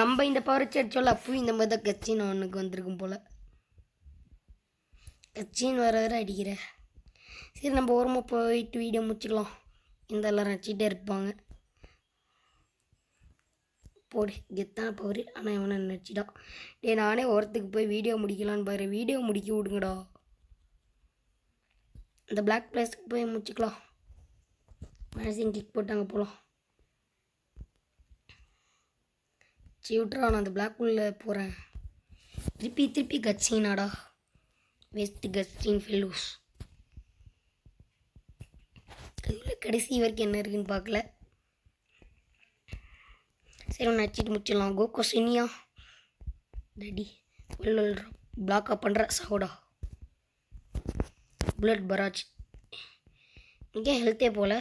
நம்ம இந்த பவர் அடிச்சோல்ல, அப்பவும் இந்த மாதிரி தான் கட்சின் அவனுக்கு வந்திருக்கும் போல். கட்சின் வர அடிக்கிற. சரி, நம்ம ஓரமாக போயிட்டு வீடியோ முடிச்சுக்கலாம். இந்த எல்லோரும் அடிச்சிட்டே இருப்பாங்க. போடு, கெத்தான பவர். ஆனால் இவனை நினச்சிட்டான். நானே ஓரத்துக்கு போய் வீடியோ முடிக்கலான்னு பாரு. வீடியோ முடிக்க விடுங்கடா. இந்த பிளாக் பிளேஸ்க்கு போய் முடிச்சுக்கலாம். மேசிங் கிக் போட்டு அங்கே போகலாம். விட்றா, நான் அந்த பிளாக் உள்ளே போகிறேன். திருப்பி கட்சினாடா. வெஸ்ட் கட்சின் ஃபெல்லூஸ். அதில் கடைசி வரைக்கும் என்ன இருக்குன்னு பார்க்கல. சரி, ஒன்று அடிச்சிட்டு முடிச்சிடலாம். கோகோ சினியா டடி பிளாக்காக பண்ணுற சாவோடா. Bullet barrage. இங்கே ஹெல்த்தே போல்.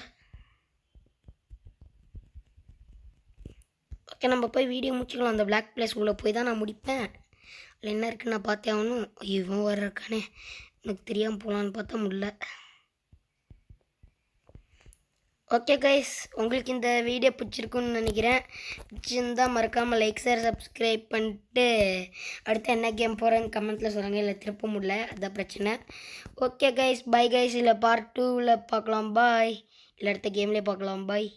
ஓகே, நம்ம போய் வீடியோ முடிச்சுக்கலாம். அந்த பிளாக் பிளேஸ் உள்ளே போய் தான் நான் முடிப்பேன். அதில் என்ன இருக்குன்னு நான் பார்த்தே ஆகணும். இவன் வர இருக்கானே, எனக்கு தெரியாமல் போகலான்னு பார்த்தா முடியல. ஓகே கைஸ், உங்களுக்கு இந்த வீடியோ பிடிச்சிருக்குன்னு நினைக்கிறேன். பிடிச்சிருந்தால் மறக்காமல் லைக் ஷேர் சப்ஸ்கிரைப் பண்ணிட்டு அடுத்து என்ன கேம் போகிறேன்னு கமெண்ட்டில் சொல்லுங்கள். இல்லை திருப்ப முடியல, அதுதான் பிரச்சனை. Okay guys, bye guys. இல்லை பார்ட் 2வில் பார்க்கலாம். பாய். இல்லை அடுத்த கேம்லேயே பார்க்கலாம். பாய்.